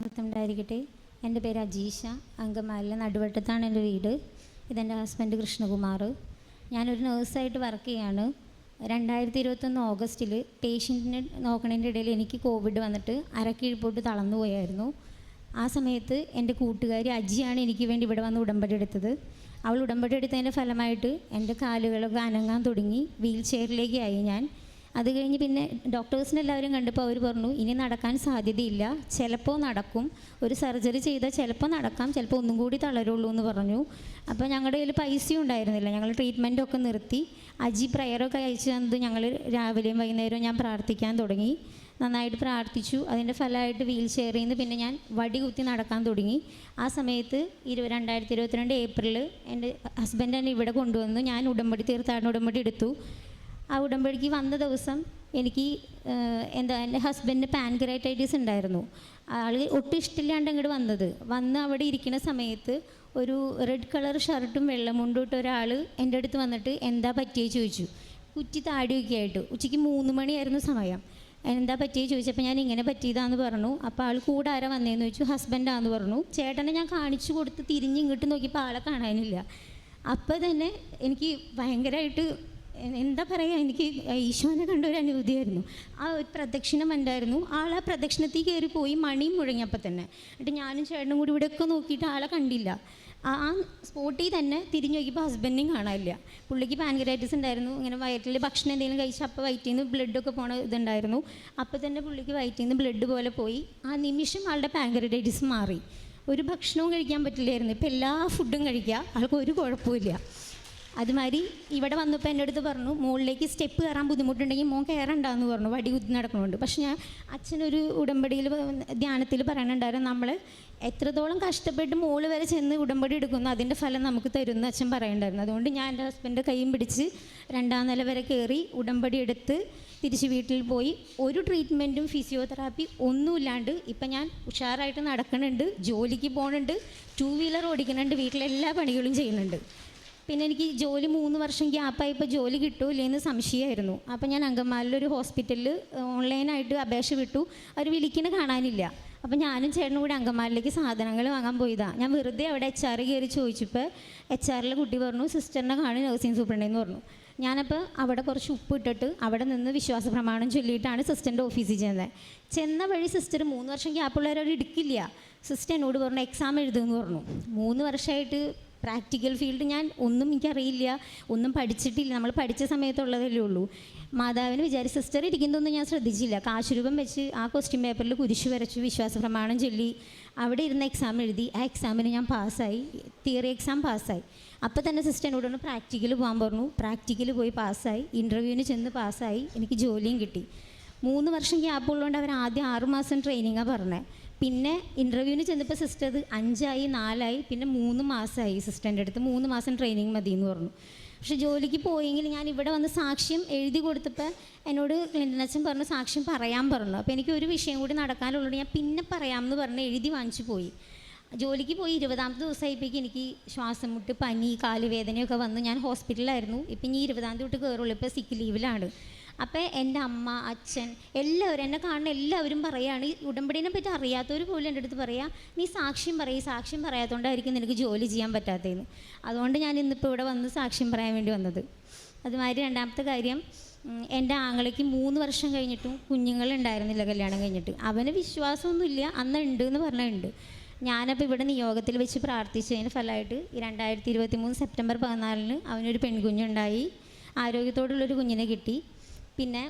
ഉണ്ടായിരിക്കട്ടെ. എൻ്റെ പേര് അജീഷ. അങ്കമാലിലെ നടുവട്ടത്താണ് എൻ്റെ വീട്. ഇതെൻ്റെ ഹസ്ബൻഡ് കൃഷ്ണകുമാർ. ഞാനൊരു നേഴ്സായിട്ട് വർക്ക് ചെയ്യാണ്. 2021 ഓഗസ്റ്റിൽ പേഷ്യൻറ്റിനെ നോക്കണതിൻ്റെ ഇടയിൽ എനിക്ക് കോവിഡ് വന്നിട്ട് അരക്കീഴ്പോട്ട് തളർന്നു പോയായിരുന്നു. ആ സമയത്ത് എൻ്റെ കൂട്ടുകാരി അജിയാണ് എനിക്ക് വേണ്ടി ഇവിടെ വന്ന് ഉടമ്പടി എടുത്തത്. അവൾ ഉടമ്പടി എടുത്തതിൻ്റെ ഫലമായിട്ട് എൻ്റെ കാലുകളൊക്കെ അനങ്ങാൻ തുടങ്ങി. വീൽ ചെയറിലേക്ക് ആയി ഞാൻ. അത് കഴിഞ്ഞ് പിന്നെ ഡോക്ടേഴ്സിനെല്ലാവരും കണ്ടപ്പോൾ അവർ പറഞ്ഞു, ഇനി നടക്കാൻ സാധ്യതയില്ല, ചിലപ്പോൾ നടക്കും, ഒരു സർജറി ചെയ്താൽ ചിലപ്പോൾ നടക്കാം, ചിലപ്പോൾ ഒന്നും കൂടി തളരുള്ളൂ എന്ന് പറഞ്ഞു. അപ്പോൾ ഞങ്ങളുടെ കയ്യിൽ പൈസയും ഉണ്ടായിരുന്നില്ല. ഞങ്ങൾ ട്രീറ്റ്മെൻറ്റൊക്കെ നിർത്തി. അജി പ്രയറൊക്കെ അയച്ചു തന്നത് ഞങ്ങൾ രാവിലെയും വൈകുന്നേരവും ഞാൻ പ്രാർത്ഥിക്കാൻ തുടങ്ങി. നന്നായിട്ട് പ്രാർത്ഥിച്ചു. അതിൻ്റെ ഫലമായിട്ട് വീൽ ചെയറിൽ നിന്ന് പിന്നെ ഞാൻ വടി കുത്തി നടക്കാൻ തുടങ്ങി. ആ സമയത്ത് 2022 ഏപ്രിൽ എൻ്റെ ഹസ്ബൻഡ് എന്നെ ഇവിടെ കൊണ്ടുവന്നു. ഞാൻ ഉടമ്പടി തീർത്ഥാടന ഉടമ്പടി എടുത്തു. ആ ഉടമ്പടിക്ക് വന്ന ദിവസം എനിക്ക് എൻ്റെ ഹസ്ബൻഡിന് പാൻക്രിയാറ്റൈറ്റിസ് ഉണ്ടായിരുന്നു. ആൾ ഒട്ടും ഇഷ്ടമില്ലാണ്ട് അങ്ങോട്ട് വന്ന് അവിടെ ഇരിക്കുന്ന സമയത്ത് ഒരു റെഡ് കളർ ഷർട്ടും വെള്ളമുണ്ടും ഇട്ട ഒരാൾ എൻ്റെ അടുത്ത് വന്നിട്ട് എന്താ പറ്റിയത് ചോദിച്ചു. കുറ്റി താടിയൊക്കെ ആയിട്ട്. ഉച്ചയ്ക്ക് 3 മണിയായിരുന്നു സമയം. എന്താ പറ്റിയത് ചോദിച്ചപ്പോൾ ഞാൻ ഇങ്ങനെ പറ്റിയതാന്ന് പറഞ്ഞു. അപ്പോൾ ആൾ കൂടെ ആരാ വന്നതെന്ന് ചോദിച്ചു. ഹസ്ബൻഡാന്ന് പറഞ്ഞു. ചേട്ടനെ ഞാൻ കാണിച്ചു കൊടുത്ത് തിരിഞ്ഞ് ഇങ്ങോട്ട് നോക്കിയപ്പോൾ ആളെ കാണാനില്ല. അപ്പോൾ തന്നെ എനിക്ക് ഭയങ്കരമായിട്ട് എന്താ പറയുക, എനിക്ക് ഈശോനെ കണ്ട ഒരു അനുഭൂതിയായിരുന്നു. ആ ഒരു പ്രദക്ഷിണം ഉണ്ടായിരുന്നു. ആൾ ആ പ്രദക്ഷിണത്തിൽ കയറി പോയി. മണിയും മുഴങ്ങിയപ്പോൾ തന്നെ. എന്നിട്ട് ഞാനും ചേട്ടനും കൂടി ഇവിടെയൊക്കെ നോക്കിയിട്ട് ആളെ കണ്ടില്ല. ആ സ്പോട്ടിൽ തന്നെ തിരിഞ്ഞു നോക്കിയപ്പോൾ ഹസ്ബൻഡിനും കാണാനില്ല. പുള്ളിക്ക് പാൻക്രിയാറ്റൈറ്റിസ് ഉണ്ടായിരുന്നു. ഇങ്ങനെ വയറ്റിൽ ഭക്ഷണം എന്തെങ്കിലും കഴിച്ചാൽ അപ്പോൾ വയറ്റിൽ നിന്ന് ബ്ലഡൊക്കെ പോണ ഇതുണ്ടായിരുന്നു. അപ്പോൾ തന്നെ പുള്ളിക്ക് വയറ്റിൽ നിന്ന് ബ്ലഡ് പോലെ പോയി. ആ നിമിഷം ആളുടെ പാൻക്രിയാറ്റൈറ്റിസ് മാറി. ഒരു ഭക്ഷണവും കഴിക്കാൻ പറ്റില്ലായിരുന്നു. ഇപ്പോൾ എല്ലാ ഫുഡും കഴിക്കുക, ആൾക്ക് ഒരു കുഴപ്പമില്ല. അതുമാതിരി ഇവിടെ വന്നപ്പോൾ എൻ്റെ അടുത്ത് പറഞ്ഞു, മുകളിലേക്ക് സ്റ്റെപ്പ് കയറാൻ ബുദ്ധിമുട്ടുണ്ടെങ്കിൽ മോൻ കയറണ്ടെന്ന് പറഞ്ഞു, വടി കുത്തി നടക്കണുണ്ട്. പക്ഷെ അച്ഛനൊരു ഉടമ്പടിയിൽ ധ്യാനത്തിൽ പറയണുണ്ടായിരുന്നു, നമ്മൾ എത്രത്തോളം കഷ്ടപ്പെട്ട് മോള് വരെ ചെന്ന് ഉടമ്പടി എടുക്കുന്നു അതിൻ്റെ ഫലം നമുക്ക് തരുമെന്ന് അച്ഛൻ പറയണ്ടായിരുന്നു. അതുകൊണ്ട് ഞാൻ എൻ്റെ ഹസ്ബൻഡിൻ്റെ കൈയും പിടിച്ച് 2ാം നില വരെ കയറി ഉടമ്പടി എടുത്ത് തിരിച്ച് വീട്ടിൽ പോയി. ഒരു ട്രീറ്റ്മെൻറ്റും ഫിസിയോതെറാപ്പി ഒന്നുമില്ലാണ്ട് ഇപ്പം ഞാൻ ഉഷാറായിട്ട് നടക്കുന്നുണ്ട്, ജോലിക്ക് പോകുന്നുണ്ട്, 2 വീലർ ഓടിക്കുന്നുണ്ട്, വീട്ടിലെല്ലാ പണികളും ചെയ്യുന്നുണ്ട്. പിന്നെ എനിക്ക് ജോലി 3 വർഷം ഗ്യാപ്പായപ്പോൾ ജോലി കിട്ടൂല്ലേ എന്ന് സംശയമായിരുന്നു. അപ്പോൾ ഞാൻ അങ്കമാലിലൊരു ഹോസ്പിറ്റലിൽ ഓൺലൈനായിട്ട് അപേക്ഷ വിട്ടു. അവർ വിളിക്കുന്ന കാണാനില്ല. അപ്പോൾ ഞാനും ചേട്ടനും കൂടി അങ്കമാലിലേക്ക് സാധനങ്ങൾ വാങ്ങാൻ പോയതാണ്. ഞാൻ വെറുതെ അവിടെ HR കയറി ചോദിച്ചപ്പോൾ HR കുട്ടി പറഞ്ഞു, സിസ്റ്ററിനെ കാണി നഴ്സിംഗ് സൂപ്രണ്ടെന്ന് പറഞ്ഞു. ഞാനപ്പോൾ അവിടെ കുറച്ച് ഉപ്പ് ഇട്ടിട്ട് അവിടെ നിന്ന് വിശ്വാസ പ്രമാണം ചൊല്ലിയിട്ടാണ് സിസ്റ്ററിൻ്റെ ഓഫീസിൽ ചെന്ന വഴി സിസ്റ്റർ 3 വർഷം ഗ്യാപ്പുള്ളവരവർ എടുക്കില്ല. സിസ്റ്റർ എന്നോട് പറഞ്ഞു എക്സാം എഴുതുമെന്ന് പറഞ്ഞു. 3 വർഷമായിട്ട് പ്രാക്ടിക്കൽ ഫീൽഡ് ഞാൻ ഒന്നും എനിക്കറിയില്ല, ഒന്നും പഠിച്ചിട്ടില്ല. നമ്മൾ പഠിച്ച സമയത്തുള്ളതല്ലേ ഉള്ളൂ. മാതാവിനെ വിചാരിച്ച് സിസ്റ്റർ ഇരിക്കുന്നതൊന്നും ഞാൻ ശ്രദ്ധിച്ചില്ല. കാശുരൂപം വെച്ച് ആ ക്വസ്റ്റ്യൻ പേപ്പറിൽ കുരിശ് വരച്ചു, വിശ്വാസ പ്രമാണം ചൊല്ലി അവിടെ ഇരുന്ന് എക്സാം എഴുതി. ആ എക്സാമിന് ഞാൻ പാസ്സായി, തിയറി എക്സാം പാസ്സായി. അപ്പോൾ തന്നെ സിസ്റ്റർ എന്നോട് പറഞ്ഞു പ്രാക്ടിക്കൽ പോകാൻ പറഞ്ഞു. പ്രാക്ടിക്കൽ പോയി പാസ്സായി, ഇൻ്റർവ്യൂവിന് ചെന്ന് പാസ്സായി, എനിക്ക് ജോലിയും കിട്ടി. 3 വർഷം ഗ്യാപ്പ് ഉള്ളതുകൊണ്ട് അവർ ആദ്യം 6 മാസം ട്രെയിനിങ്ങാണ് പറഞ്ഞത്. പിന്നെ ഇൻ്റർവ്യൂവിന് ചെന്നപ്പോൾ സിസ്റ്റർ 5 ആയി, 4 ആയി, പിന്നെ 3 മാസമായി. സിസ്റ്ററിൻ്റെ അടുത്ത് 3 മാസം ട്രെയിനിങ് മതി എന്ന് പറഞ്ഞു. പക്ഷെ ജോലിക്ക് പോയെങ്കിൽ ഞാൻ ഇവിടെ വന്ന് സാക്ഷ്യം എഴുതി കൊടുത്തപ്പോൾ എന്നോട് ക്ലിൻ്റൺ അച്ഛൻ പറഞ്ഞു സാക്ഷ്യം പറയാൻ പറഞ്ഞു. അപ്പോൾ എനിക്ക് ഒരു വിഷയം കൂടി നടക്കാനുള്ളത് ഞാൻ പിന്നെ പറയാമെന്ന് പറഞ്ഞ് എഴുതി വാങ്ങിച്ചു പോയി. ജോലിക്ക് പോയി 20ാമത്തെ ദിവസമായപ്പോഴേക്കും എനിക്ക് ശ്വാസം മുട്ട്, പനി, കാലുവേദനയൊക്കെ വന്ന് ഞാൻ ഹോസ്പിറ്റലിലായിരുന്നു. ഇപ്പം ഇനി 20ാം തീയതി തൊട്ട് കയറുള്ളൂ. ഇപ്പോൾ സിക്ക് ലീവിലാണ്. അപ്പോൾ എൻ്റെ അമ്മ, അച്ഛൻ, എല്ലാവരും എന്നെ കാണുന്ന എല്ലാവരും പറയുകയാണ്, ഈ ഉടമ്പടിനെ പറ്റി അറിയാത്തവർ പോലും എൻ്റെ അടുത്ത് പറയുക, നീ സാക്ഷ്യം പറയും, സാക്ഷ്യം പറയാത്തതുകൊണ്ടായിരിക്കും നിനക്ക് ജോലി ചെയ്യാൻ പറ്റാത്തതെന്ന്. അതുകൊണ്ട് ഞാൻ ഇന്നിപ്പോൾ ഇവിടെ വന്ന് സാക്ഷ്യം പറയാൻ വേണ്ടി വന്നത്. അതുമാതിരി 2ാമത്തെ കാര്യം, എൻ്റെ ആങ്ങളയ്ക്ക് 3 വർഷം കഴിഞ്ഞിട്ടും കുഞ്ഞുങ്ങളുണ്ടായിരുന്നില്ല കല്യാണം കഴിഞ്ഞിട്ട്. അവന് വിശ്വാസമൊന്നുമില്ല, അന്ന് ഉണ്ട് എന്ന് പറഞ്ഞിട്ടുണ്ട്. ഞാനപ്പോൾ ഇവിടെ നിയോഗത്തിൽ വെച്ച് പ്രാർത്ഥിച്ചതിന് ഫലമായിട്ട് 2023 സെപ്റ്റംബർ 14 അവനൊരു പെൺകുഞ്ഞുണ്ടായി. ആരോഗ്യത്തോടുള്ളൊരു കുഞ്ഞിനെ കിട്ടി. പിന്നെ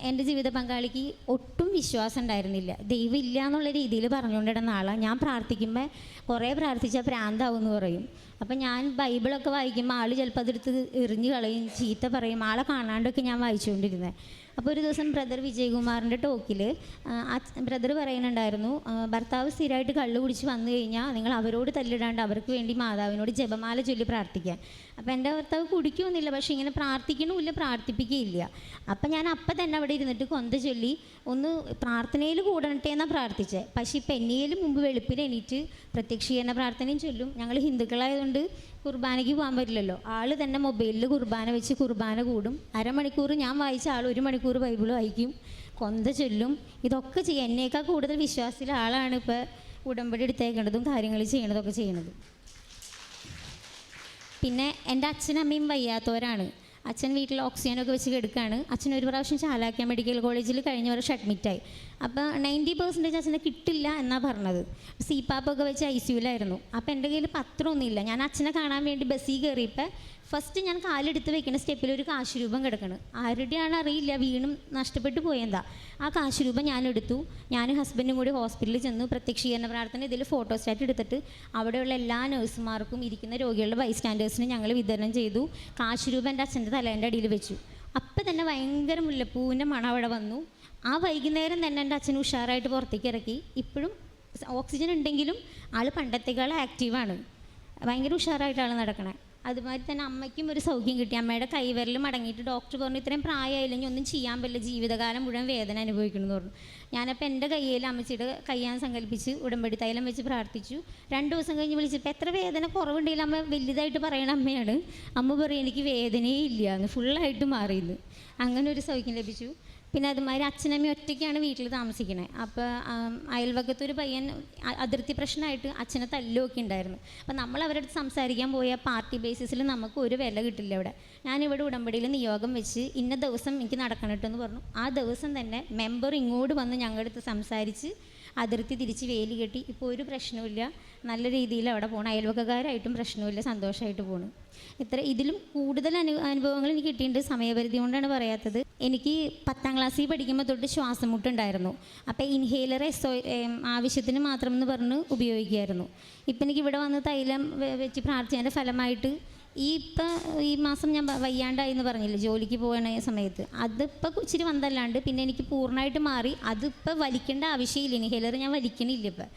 എൻ്റെ ജീവിത പങ്കാളിക്ക് ഒട്ടും വിശ്വാസം ഉണ്ടായിരുന്നില്ല. ദൈവം ഇല്ല എന്നുള്ള രീതിയിൽ പറഞ്ഞുകൊണ്ടിരുന്ന ആളാണ്. ഞാൻ പ്രാർത്ഥിക്കുമ്പോൾ കുറേ പ്രാർത്ഥിച്ചാൽ പ്രാന്താവും എന്ന് പറയും. അപ്പം ഞാൻ ബൈബിളൊക്കെ വായിക്കുമ്പോൾ ആൾ ചിലപ്പോൾ അതെടുത്ത് എറിഞ്ഞ് കളയും, ചീത്ത പറയും. ആളെ കാണാണ്ടൊക്കെ ഞാൻ വായിച്ചുകൊണ്ടിരുന്നത്. അപ്പോൾ ഒരു ദിവസം ബ്രദർ വിജയകുമാറിൻ്റെ ടോക്കിൽ ബ്രദർ പറയുന്നുണ്ടായിരുന്നു, ഭർത്താവ് സ്ഥിരമായിട്ട് കള്ളു കുടിച്ച് വന്നു കഴിഞ്ഞാൽ നിങ്ങൾ അവരോട് തല്ലിടാണ്ട് അവർക്ക് വേണ്ടി മാതാവിനോട് ജപമാല ചൊല്ലി പ്രാർത്ഥിക്കാൻ. അപ്പോൾ എൻ്റെ ഭർത്താവ് കുടിക്കുമൊന്നുമില്ല, പക്ഷേ ഇങ്ങനെ പ്രാർത്ഥിക്കണമില്ല, പ്രാർത്ഥിപ്പിക്കുകയില്ല. അപ്പം ഞാൻ അപ്പം തന്നെ അവിടെ ഇരുന്നിട്ട് കൊന്ത ചൊല്ലി ഒന്ന് പ്രാർത്ഥനയിൽ കൂടണട്ടെ എന്നാണ് പ്രാർത്ഥിച്ചത്. പക്ഷേ ഇപ്പം എന്നേലും മുമ്പ് വെളുപ്പിന് എണീറ്റ് പ്രത്യക്ഷീകരണ പ്രാർത്ഥനയും ചൊല്ലും. ഞങ്ങൾ ഹിന്ദുക്കളായതുകൊണ്ട് കുർബാനയ്ക്ക് പോകാൻ പറ്റില്ലല്ലോ. ആൾ തന്നെ മൊബൈലിൽ കുർബാന വെച്ച് കുർബാന കൂടും. അരമണിക്കൂർ ഞാൻ വായിച്ച ആൾ 1 മണിക്കൂർ ബൈബിൾ വായിക്കും. കൊന്ത ചൊല്ലും, ഇതൊക്കെ ചെയ്യും. എന്നേക്കാൾ കൂടുതൽ വിശ്വാസത്തിലെ ആളാണ് ഇപ്പോൾ ഉടമ്പടി എടുത്തേക്കേണ്ടതും കാര്യങ്ങൾ ചെയ്യണതൊക്കെ ചെയ്യണത്. പിന്നെ എൻ്റെ അച്ഛനും അമ്മയും വയ്യാത്തവരാണ്. അച്ഛൻ വീട്ടിൽ ഓക്സിജനൊക്കെ വെച്ച് കിടക്കുകയാണ്. അച്ഛൻ ഒരു പ്രാവശ്യം ചാലാക്യ മെഡിക്കൽ കോളേജിൽ കഴിഞ്ഞ വർഷം അഡ്മിറ്റായി. അപ്പോൾ 90% അച്ഛനെ കിട്ടില്ല എന്നാണ് പറഞ്ഞത്. CPAP വെച്ച് ICUലായിരുന്നു. അപ്പോൾ എൻ്റെ കയ്യിൽ പത്രമൊന്നുമില്ല. ഞാൻ അച്ഛനെ കാണാൻ വേണ്ടി ബസ്സിൽ കയറിയപ്പോൾ ഫസ്റ്റ് ഞാൻ കാലെടുത്ത് വെക്കുന്ന സ്റ്റെപ്പിൽ ഒരു കാശ് രൂപം കിടക്കണം. ആരുടെയാണ് അറിയില്ല, വീണും നഷ്ടപ്പെട്ടു പോയെന്താ. ആ കാശ് രൂപം ഞാൻ എടുത്തു. ഞാനും ഹസ്ബൻഡും കൂടി ഹോസ്പിറ്റലിൽ ചെന്നു. പ്രത്യക്ഷീകരണ പ്രാർത്ഥന ഇതിൽ ഫോട്ടോസ്റ്റാറ്റ് എടുത്തിട്ട് അവിടെയുള്ള എല്ലാ നഴ്സുമാർക്കും ഇരിക്കുന്ന രോഗികളുടെ ബൈസ്റ്റാൻഡേഴ്സിന് ഞങ്ങൾ വിതരണം ചെയ്തു. കാശ് രൂപം എൻ്റെ അച്ഛൻ്റെ തലേൻ്റെ അടിയിൽ വെച്ചു. അപ്പം തന്നെ ഭയങ്കര മുല്ലപ്പൂവിൻ്റെ മണം അവിടെ വന്നു. ആ വൈകുന്നേരം തന്നെ എൻ്റെ അച്ഛൻ ഉഷാറായിട്ട് പുറത്തേക്ക് ഇറക്കി. ഇപ്പോഴും ഓക്സിജൻ ഉണ്ടെങ്കിലും ആൾ പണ്ടത്തേക്കാൾ ആക്റ്റീവാണ്. ഭയങ്കര ഉഷാറായിട്ടാണ് നടക്കണേ. അതുമാതിരി തന്നെ അമ്മയ്ക്കും ഒരു സൗഖ്യം കിട്ടി. അമ്മയുടെ കൈവിരൽ മടങ്ങിയിട്ട് ഡോക്ടർ പറഞ്ഞു ഇത്രയും പ്രായമായില്ലെങ്കിൽ ഒന്നും ചെയ്യാൻ പറ്റില്ല, ജീവിതകാലം മുഴുവൻ വേദന അനുഭവിക്കണമെന്ന് പറഞ്ഞു. ഞാനപ്പോൾ എൻ്റെ കയ്യിൽ അമ്മച്ചിയുടെ കയ്യാൻ സങ്കല്പിച്ച് ഉടമ്പടി തൈലം വെച്ച് പ്രാർത്ഥിച്ചു. 2 ദിവസം കഴിഞ്ഞ് വിളിച്ചപ്പോൾ എത്ര വേദന കുറവുണ്ടെങ്കിലും അമ്മ വലുതായിട്ട് പറയണ അമ്മയാണ്. അമ്മ പറയും എനിക്ക് വേദനയേ ഇല്ല എന്ന്, ഫുള്ളായിട്ട് മാറിയെന്ന്. അങ്ങനെ ഒരു സൗഖ്യം ലഭിച്ചു. പിന്നെ അതുമാതിരി അച്ഛനമ്മ ഒറ്റയ്ക്കാണ് വീട്ടിൽ താമസിക്കണേ. അപ്പോൾ അയൽവക്കത്തൊരു പയ്യൻ അതിർത്തി പ്രശ്നമായിട്ട് അച്ഛനെ തല്ലുമൊക്കെ ഉണ്ടായിരുന്നു. അപ്പം നമ്മൾ അവരുടെ അടുത്ത് സംസാരിക്കാൻ പോയ പാർട്ടി ബേസിസിൽ നമുക്ക് ഒരു വില കിട്ടില്ല അവിടെ. ഞാനിവിടെ ഉടമ്പടിയിൽ നിയോഗം വെച്ച് ഇന്ന ദിവസം എനിക്ക് നടക്കണം കേട്ടോ എന്ന് പറഞ്ഞു. ആ ദിവസം തന്നെ മെമ്പർ ഇങ്ങോട്ട് വന്ന് ഞങ്ങളുടെ അടുത്ത് സംസാരിച്ച് അതിർത്തി തിരിച്ച് വേലി കെട്ടി. ഇപ്പോൾ ഒരു പ്രശ്നമില്ല, നല്ല രീതിയിൽ അവിടെ പോകണം. അയൽവക്കക്കാരായിട്ടും പ്രശ്നമില്ല, സന്തോഷമായിട്ട് പോകണം. ഇതിലും കൂടുതൽ അനുഭവങ്ങൾ എനിക്ക് കിട്ടിയിട്ടുണ്ട്. സമയപരിധി കൊണ്ടാണ് പറയാത്തത്. എനിക്ക് 10ാം ക്ലാസ്സിൽ പഠിക്കുമ്പോൾ തൊട്ട് ശ്വാസം മുട്ടുണ്ടായിരുന്നു. അപ്പോൾ ഇൻഹേലർ ആവശ്യത്തിന് മാത്രം എന്ന് പറഞ്ഞ് ഉപയോഗിക്കുമായിരുന്നു. ഇപ്പം എനിക്ക് ഇവിടെ വന്ന് തൈലം വെച്ച് പ്രാർത്ഥിച്ചതിൻ്റെ ഫലമായിട്ട് ഈ മാസം ഞാൻ വയ്യാണ്ടായി എന്ന് പറഞ്ഞില്ലേ, ജോലിക്ക് പോകുന്ന സമയത്ത് അതിപ്പോൾ ഇച്ചിരി വന്നല്ലാണ്ട് പിന്നെ എനിക്ക് പൂർണ്ണമായിട്ട് മാറി. അതിപ്പോൾ വലിക്കേണ്ട ആവശ്യമില്ല. ഇൻഹേലർ ഞാൻ വലിക്കണില്ല. ഇപ്പം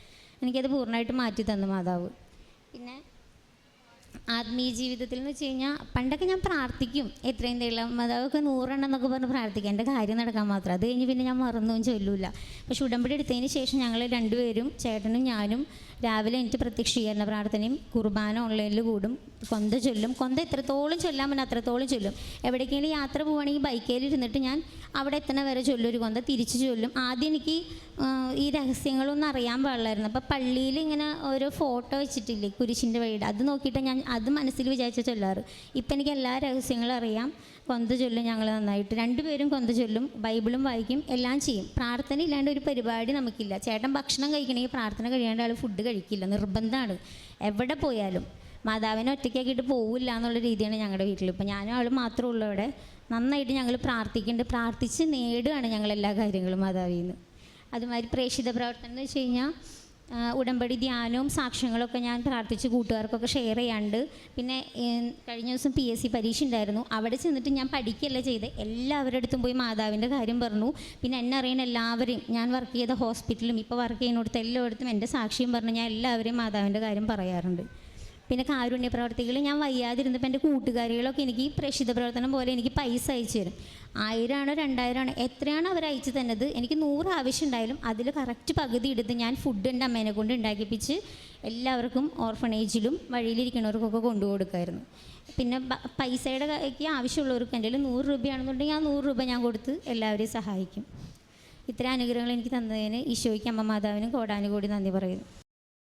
എനിക്കത് പൂർണ്ണമായിട്ട് മാറ്റി തന്നു മാതാവ്. പിന്നെ ആത്മീയ ജീവിതത്തിൽ എന്ന് വെച്ച് കഴിഞ്ഞാൽ പണ്ടൊക്കെ ഞാൻ പ്രാർത്ഥിക്കും, എത്രയും തേളം മാതാവൊക്കെ 100 എണ്ണം എന്നൊക്കെ പറഞ്ഞ് പ്രാർത്ഥിക്കാം, എൻ്റെ കാര്യം നടക്കാൻ മാത്രം. അത് കഴിഞ്ഞ് പിന്നെ ഞാൻ മറന്നൊന്നും ചൊല്ലൂല. പക്ഷെ ഉടമ്പടി എടുത്തതിന് ശേഷം ഞങ്ങൾ 2 പേരും, ചേട്ടനും ഞാനും, രാവിലെ എനിക്ക് പ്രത്യക്ഷീകരണ പ്രാർത്ഥനയും കുർബാന ഓൺലൈനിൽ കൂടും, കൊന്ത ചൊല്ലും. കൊന്ത എത്രത്തോളം ചൊല്ലാൻ പറ്റും അത്രത്തോളം ചൊല്ലും. എവിടേക്കെങ്കിലും യാത്ര പോവുകയാണെങ്കിൽ ബൈക്കേൽ ഇരുന്നിട്ട് ഞാൻ അവിടെ എത്തണ വരെ ചൊല്ലും ഒരു കൊന്ത, തിരിച്ച് ചൊല്ലും. ആദ്യം എനിക്ക് ഈ രഹസ്യങ്ങളൊന്നും അറിയാൻ പാടില്ലായിരുന്നു. അപ്പോൾ പള്ളിയിൽ ഇങ്ങനെ ഓരോ ഫോട്ടോ വെച്ചിട്ടില്ലേ കുരിശിൻ്റെ വഴിയുടെ, അത് നോക്കിയിട്ട് ഞാൻ അത് മനസ്സിൽ വിചാരിച്ച ചൊല്ലാറ്. ഇപ്പം എനിക്ക് എല്ലാ രഹസ്യങ്ങളും അറിയാം. കൊന്ത ചൊല്ലും ഞങ്ങൾ നന്നായിട്ട്. 2 പേരും കൊന്ത ചൊല്ലും, ബൈബിളും വായിക്കും, എല്ലാം ചെയ്യും. പ്രാർത്ഥന ഇല്ലാണ്ട് ഒരു പരിപാടി നമുക്കില്ല. ചേട്ടൻ ഭക്ഷണം കഴിക്കണമെങ്കിൽ പ്രാർത്ഥന കഴിയാണ്ട് ആൾ ഫുഡ് കഴിക്കില്ല, നിർബന്ധമാണ്. എവിടെ പോയാലും മാതാവിനെ ഒറ്റയ്ക്കാക്കിയിട്ട് പോവില്ല എന്നുള്ള രീതിയാണ് ഞങ്ങളുടെ വീട്ടിൽ. ഇപ്പം ഞാനും ആളും മാത്രമേ ഉള്ളൂ അവിടെ. നന്നായിട്ട് ഞങ്ങൾ പ്രാർത്ഥിക്കുന്നുണ്ട്, പ്രാർത്ഥിച്ച് നേടുകയാണ് ഞങ്ങൾ എല്ലാ കാര്യങ്ങളും മാതാവിൽ നിന്ന്. അതുമാതിരി പ്രേക്ഷിത പ്രവർത്തനം എന്ന് വെച്ച് കഴിഞ്ഞാൽ ഉടമ്പടി ധ്യാനവും സാക്ഷ്യങ്ങളൊക്കെ ഞാൻ പ്രാർത്ഥിച്ച് കൂട്ടുകാർക്കൊക്കെ ഷെയർ ചെയ്യാണ്ട്. പിന്നെ കഴിഞ്ഞ ദിവസം PSC പരീക്ഷ ഉണ്ടായിരുന്നു. അവിടെ ചെന്നിട്ട് ഞാൻ പഠിക്കുകയല്ല ചെയ്ത്, എല്ലാവരുടെ അടുത്തും പോയി മാതാവിൻ്റെ കാര്യം പറഞ്ഞു. പിന്നെ എന്നെ അറിയുന്ന എല്ലാവരെയും, ഞാൻ വർക്ക് ചെയ്ത ഹോസ്പിറ്റലും ഇപ്പോൾ വർക്ക് ചെയ്യുന്നിടത്ത് എല്ലായിടത്തും എൻ്റെ സാക്ഷ്യം പറഞ്ഞു ഞാൻ എല്ലാവരെയും മാതാവിൻ്റെ കാര്യം പറയാറുണ്ട്. പിന്നെ കാരുണ്യ പ്രവർത്തികൾ, ഞാൻ വയ്യാതിരുന്നപ്പോൾ എൻ്റെ കൂട്ടുകാരികളൊക്കെ എനിക്ക് പ്രേക്ഷിത പ്രവർത്തനം പോലെ എനിക്ക് പൈസ അയച്ചു തരും. 1000 ആണോ 2000 ആണോ എത്രയാണോ അവർ അയച്ചു തന്നത്, എനിക്ക് 100 ആവശ്യം ഉണ്ടായാലും അതിൽ കറക്റ്റ് പകുതി എടുത്ത് ഞാൻ ഫുഡ് എൻ്റെ അമ്മേനെ കൊണ്ട് ഉണ്ടാക്കിപ്പിച്ച് എല്ലാവർക്കും ഓർഫണേജിലും വഴിയിലിരിക്കുന്നവർക്കൊക്കെ കൊണ്ടു കൊടുക്കുമായിരുന്നു. പിന്നെ പൈസയുടെ ആവശ്യമുള്ളവർക്ക് എൻ്റെ 100 രൂപയാണെന്നുണ്ടെങ്കിൽ ആ 100 രൂപ ഞാൻ കൊടുത്ത് എല്ലാവരെയും സഹായിക്കും. ഇത്തരം അനുഗ്രഹങ്ങൾ എനിക്ക് തന്നതിന് ഈശോയ്ക്ക്, അമ്മ മാതാവിനും കോടാനുകൂടി നന്ദി പറയുന്നു.